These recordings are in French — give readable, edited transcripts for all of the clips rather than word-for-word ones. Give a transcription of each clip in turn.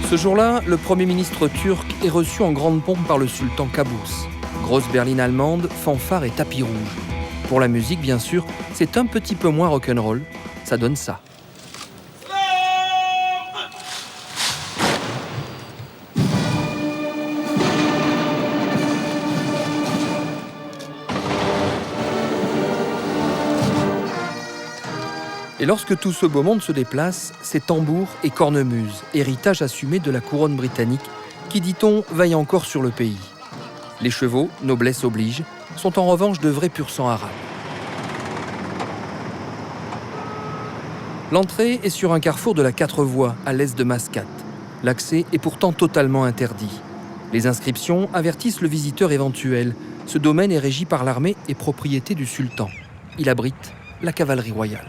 Ce jour-là, le Premier ministre turc est reçu en grande pompe par le sultan Qaboos. Grosse berline allemande, fanfare et tapis rouge. Pour la musique, bien sûr, c'est un petit peu moins rock'n'roll. Ça donne ça. Et lorsque tout ce beau monde se déplace, c'est tambour et cornemuse, héritage assumé de la couronne britannique, qui, dit-on, veille encore sur le pays. Les chevaux, noblesse oblige, sont en revanche de vrais pur-sang arabes. L'entrée est sur un carrefour de la 4 voies, à l'est de Mascate. L'accès est pourtant totalement interdit. Les inscriptions avertissent le visiteur éventuel. Ce domaine est régi par l'armée et propriété du sultan. Il abrite la cavalerie royale.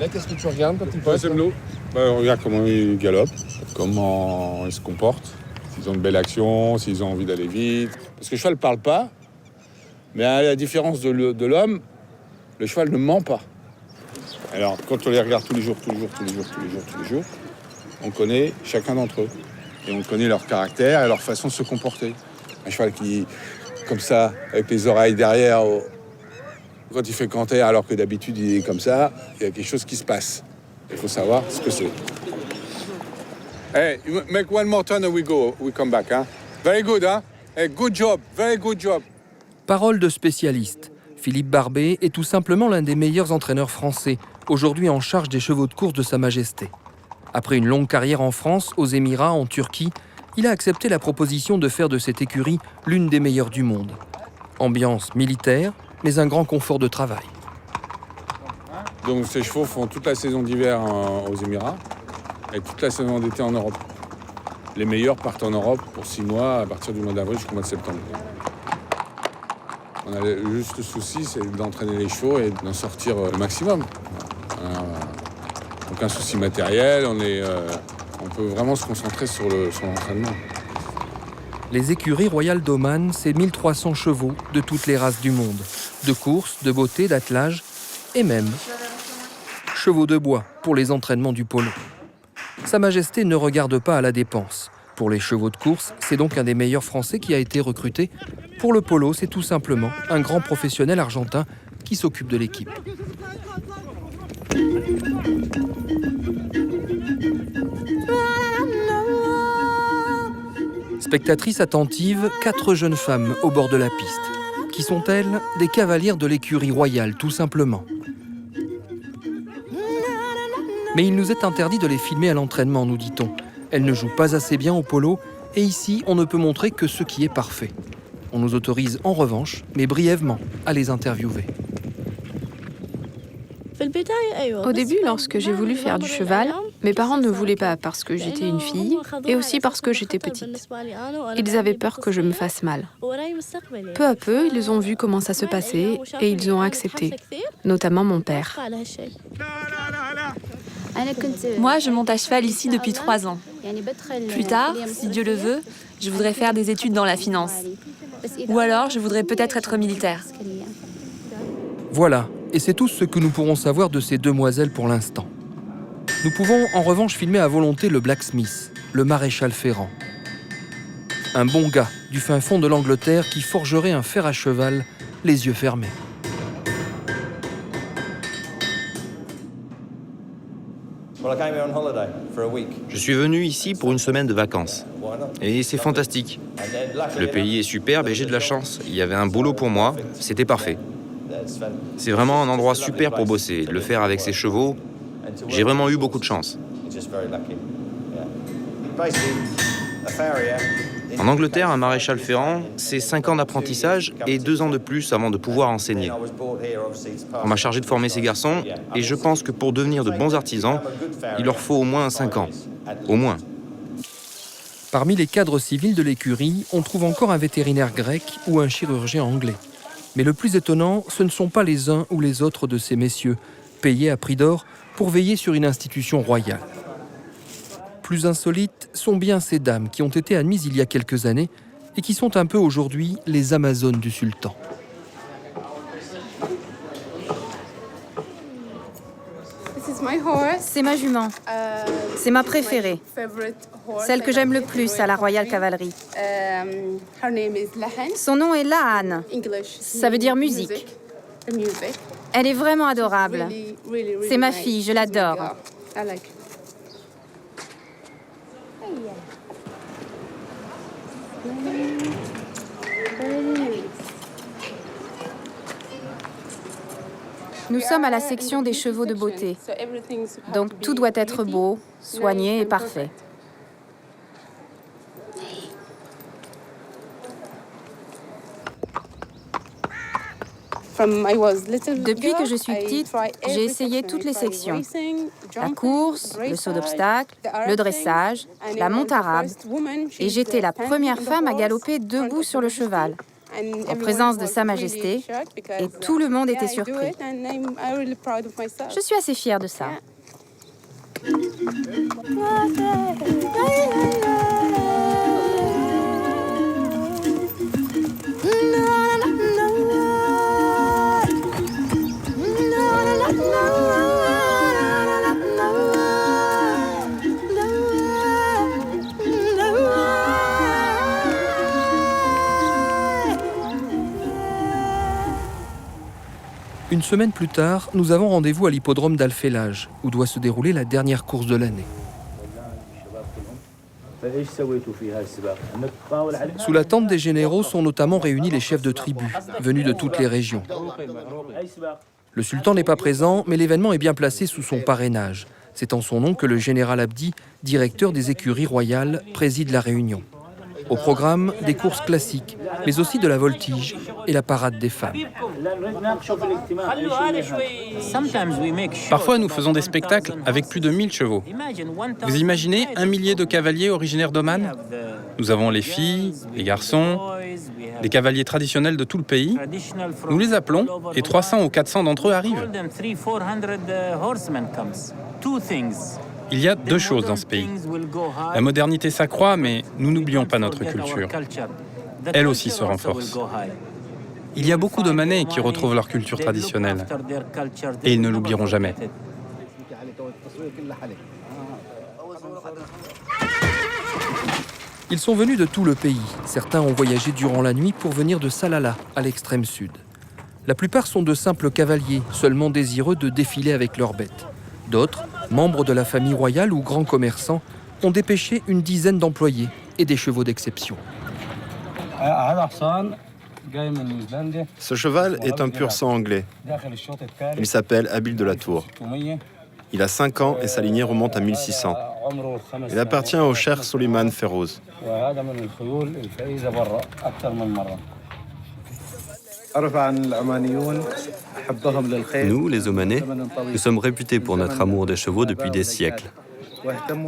Là, qu'est-ce que tu regardes quand il passe? On regarde comment ils galopent, comment ils se comportent, s'ils ont une belle action, s'ils ont envie d'aller vite. Parce que le cheval ne parle pas, mais à la différence de l'homme, le cheval ne ment pas. Alors, quand on les regarde tous les jours, on connaît chacun d'entre eux. Et on connaît leur caractère et leur façon de se comporter. Un cheval qui, comme ça, avec les oreilles derrière, quand il fait canter, alors que d'habitude il est comme ça, il y a quelque chose qui se passe. Il faut savoir ce que c'est. Hey, make one more turn and we come back, hein? Very good, hein? Hey, good job, very good job. Parole de spécialiste. Philippe Barbet est tout simplement l'un des meilleurs entraîneurs français, aujourd'hui en charge des chevaux de course de Sa Majesté. Après une longue carrière en France, aux Émirats, en Turquie, il a accepté la proposition de faire de cette écurie l'une des meilleures du monde. Ambiance militaire, mais un grand confort de travail. Donc ces chevaux font toute la saison d'hiver aux Émirats et toute la saison d'été en Europe. Les meilleurs partent en Europe pour 6 mois, à partir du mois d'avril jusqu'au mois de septembre. On a juste le souci, c'est d'entraîner les chevaux et d'en sortir le maximum. Aucun souci matériel, on peut vraiment se concentrer sur l'entraînement. Les écuries royales d'Oman, c'est 1300 chevaux de toutes les races du monde. De course, de beauté, d'attelage et même chevaux de bois pour les entraînements du polo. Sa Majesté ne regarde pas à la dépense. Pour les chevaux de course, c'est donc un des meilleurs Français qui a été recruté. Pour le polo, c'est tout simplement un grand professionnel argentin qui s'occupe de l'équipe. Spectatrices attentives, 4 jeunes femmes au bord de la piste. Qui sont-elles? Des cavalières de l'écurie royale, tout simplement. Mais il nous est interdit de les filmer à l'entraînement, nous dit-on. Elles ne jouent pas assez bien au polo, et ici, on ne peut montrer que ce qui est parfait. On nous autorise en revanche, mais brièvement, à les interviewer. Au début, lorsque j'ai voulu faire du cheval, mes parents ne voulaient pas parce que j'étais une fille et aussi parce que j'étais petite. Ils avaient peur que je me fasse mal. Peu à peu, ils ont vu comment ça se passait et ils ont accepté, notamment mon père. Moi, je monte à cheval ici depuis 3 ans. Plus tard, si Dieu le veut, je voudrais faire des études dans la finance. Ou alors, je voudrais peut-être être militaire. Voilà, et c'est tout ce que nous pourrons savoir de ces demoiselles pour l'instant. Nous pouvons en revanche filmer à volonté le blacksmith, le maréchal Ferrand. Un bon gars du fin fond de l'Angleterre qui forgerait un fer à cheval, les yeux fermés. Je suis venu ici pour une semaine de vacances. Et c'est fantastique. Le pays est superbe et j'ai de la chance. Il y avait un boulot pour moi, c'était parfait. C'est vraiment un endroit super pour bosser. Le faire avec ses chevaux, j'ai vraiment eu beaucoup de chance. En Angleterre, un maréchal Ferrand, c'est 5 ans d'apprentissage et 2 ans de plus avant de pouvoir enseigner. On m'a chargé de former ces garçons et je pense que pour devenir de bons artisans, il leur faut au moins 5 ans. Au moins. Parmi les cadres civils de l'écurie, on trouve encore un vétérinaire grec ou un chirurgien anglais. Mais le plus étonnant, ce ne sont pas les uns ou les autres de ces messieurs, payés à prix d'or pour veiller sur une institution royale. Plus insolites sont bien ces dames qui ont été admises il y a quelques années et qui sont un peu aujourd'hui les Amazones du sultan. C'est ma jument. C'est ma préférée. Celle que j'aime le plus à la Royal Cavalry. Son nom est Lahan. Ça veut dire musique. Elle est vraiment adorable. C'est ma fille, je l'adore. Nous sommes à la section des chevaux de beauté. Donc tout doit être beau, soigné et parfait. Depuis que je suis petite, j'ai essayé toutes les sections. La course, le saut d'obstacle, le dressage, la monte arabe. Et j'étais la première femme à galoper debout sur le cheval, en présence de Sa Majesté, et tout le monde était surpris. Je suis assez fière de ça. Une semaine plus tard, nous avons rendez-vous à l'hippodrome d'Al-Fellaj, où doit se dérouler la dernière course de l'année. Sous la tente des généraux sont notamment réunis les chefs de tribus, venus de toutes les régions. Le sultan n'est pas présent, mais l'événement est bien placé sous son parrainage. C'est en son nom que le général Abdi, directeur des écuries royales, préside la réunion. Au programme, des courses classiques, mais aussi de la voltige et la parade des femmes. Parfois, nous faisons des spectacles avec plus de 1000 chevaux. Vous imaginez 1 millier de cavaliers originaires d'Oman? Nous avons les filles, les garçons, des cavaliers traditionnels de tout le pays. Nous les appelons et 300 ou 400 d'entre eux arrivent. Il y a deux choses dans ce pays. La modernité s'accroît, mais nous n'oublions pas notre culture. Elle aussi se renforce. Il y a beaucoup d'Omanais qui retrouvent leur culture traditionnelle. Et ils ne l'oublieront jamais. Ils sont venus de tout le pays. Certains ont voyagé durant la nuit pour venir de Salalah, à l'extrême sud. La plupart sont de simples cavaliers, seulement désireux de défiler avec leurs bêtes. D'autres, membres de la famille royale ou grands commerçants, ont dépêché une dizaine d'employés et des chevaux d'exception. Ce cheval est un pur sang anglais. Il s'appelle Abil de la Tour. Il a 5 ans et sa lignée remonte à 1600. Il appartient au Cheikh Soliman Feroz. Nous, les Omanais, nous sommes réputés pour notre amour des chevaux depuis des siècles.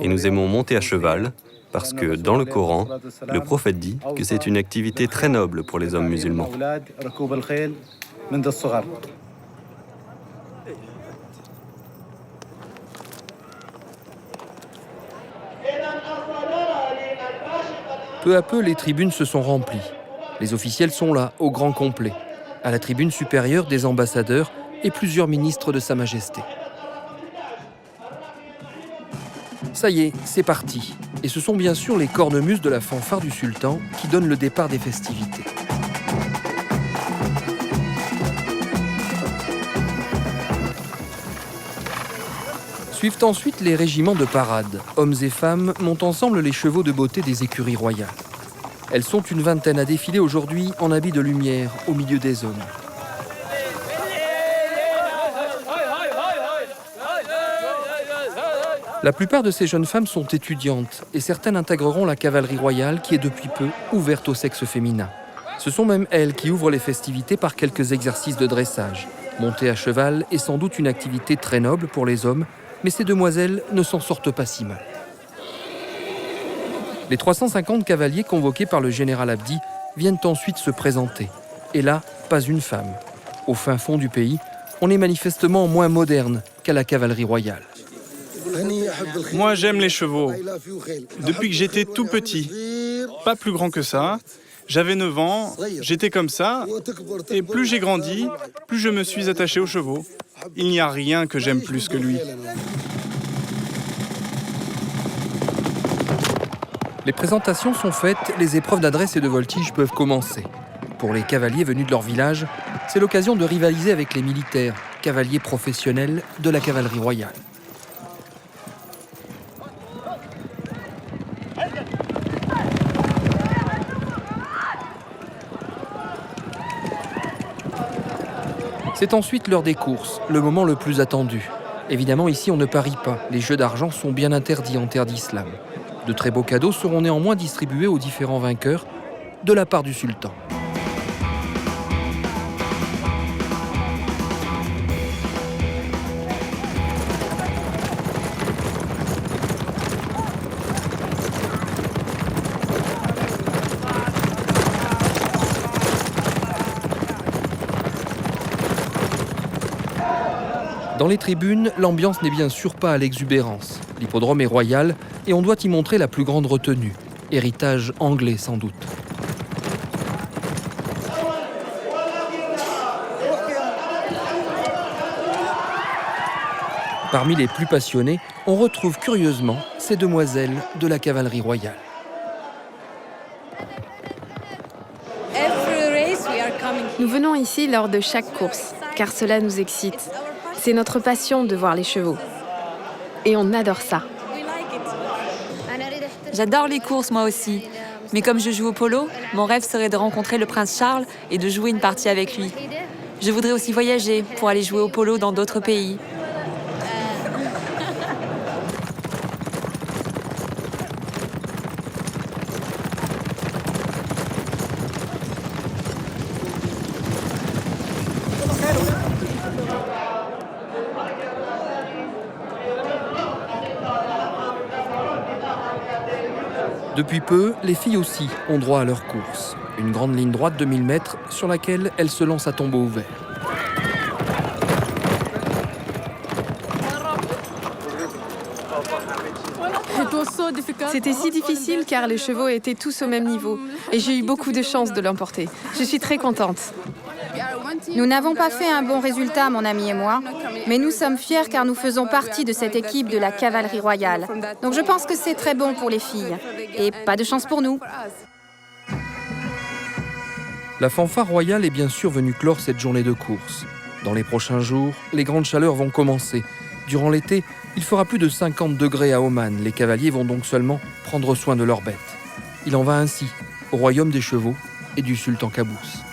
Et nous aimons monter à cheval parce que, dans le Coran, le prophète dit que c'est une activité très noble pour les hommes musulmans. Peu à peu, les tribunes se sont remplies. Les officiels sont là, au grand complet. À la tribune supérieure, des ambassadeurs et plusieurs ministres de Sa Majesté. Ça y est, c'est parti. Et ce sont bien sûr les cornemuses de la fanfare du sultan qui donnent le départ des festivités. Suivent ensuite les régiments de parade. Hommes et femmes montent ensemble les chevaux de beauté des écuries royales. Elles sont une vingtaine à défiler aujourd'hui en habits de lumière au milieu des hommes. La plupart de ces jeunes femmes sont étudiantes et certaines intégreront la cavalerie royale qui est depuis peu ouverte au sexe féminin. Ce sont même elles qui ouvrent les festivités par quelques exercices de dressage. Monter à cheval est sans doute une activité très noble pour les hommes, mais ces demoiselles ne s'en sortent pas si mal. Les 350 cavaliers convoqués par le général Abdi viennent ensuite se présenter. Et là, pas une femme. Au fin fond du pays, on est manifestement moins moderne qu'à la cavalerie royale. Moi, j'aime les chevaux. Depuis que j'étais tout petit, pas plus grand que ça, j'avais 9 ans, j'étais comme ça, et plus j'ai grandi, plus je me suis attaché aux chevaux. Il n'y a rien que j'aime plus que lui. Les présentations sont faites, les épreuves d'adresse et de voltige peuvent commencer. Pour les cavaliers venus de leur village, c'est l'occasion de rivaliser avec les militaires, cavaliers professionnels de la cavalerie royale. C'est ensuite l'heure des courses, le moment le plus attendu. Évidemment, ici, on ne parie pas. Les jeux d'argent sont bien interdits en terre d'islam. De très beaux cadeaux seront néanmoins distribués aux différents vainqueurs de la part du sultan. Dans les tribunes, l'ambiance n'est bien sûr pas à l'exubérance. L'hippodrome est royal et on doit y montrer la plus grande retenue. Héritage anglais sans doute. Parmi les plus passionnés, on retrouve curieusement ces demoiselles de la cavalerie royale. Nous venons ici lors de chaque course, car cela nous excite. C'est notre passion de voir les chevaux. Et on adore ça. J'adore les courses, moi aussi. Mais comme je joue au polo, mon rêve serait de rencontrer le prince Charles et de jouer une partie avec lui. Je voudrais aussi voyager pour aller jouer au polo dans d'autres pays. Depuis peu, les filles aussi ont droit à leur course. Une grande ligne droite de 1000 mètres sur laquelle elles se lancent à tombeau ouvert. C'était si difficile car les chevaux étaient tous au même niveau. Et j'ai eu beaucoup de chance de l'emporter. Je suis très contente. Nous n'avons pas fait un bon résultat, mon ami et moi, mais nous sommes fiers car nous faisons partie de cette équipe de la cavalerie royale. Donc je pense que c'est très bon pour les filles. Et pas de chance pour nous. La fanfare royale est bien sûr venue clore cette journée de course. Dans les prochains jours, les grandes chaleurs vont commencer. Durant l'été, il fera plus de 50 degrés à Oman. Les cavaliers vont donc seulement prendre soin de leurs bêtes. Il en va ainsi au royaume des chevaux et du sultan Qaboos.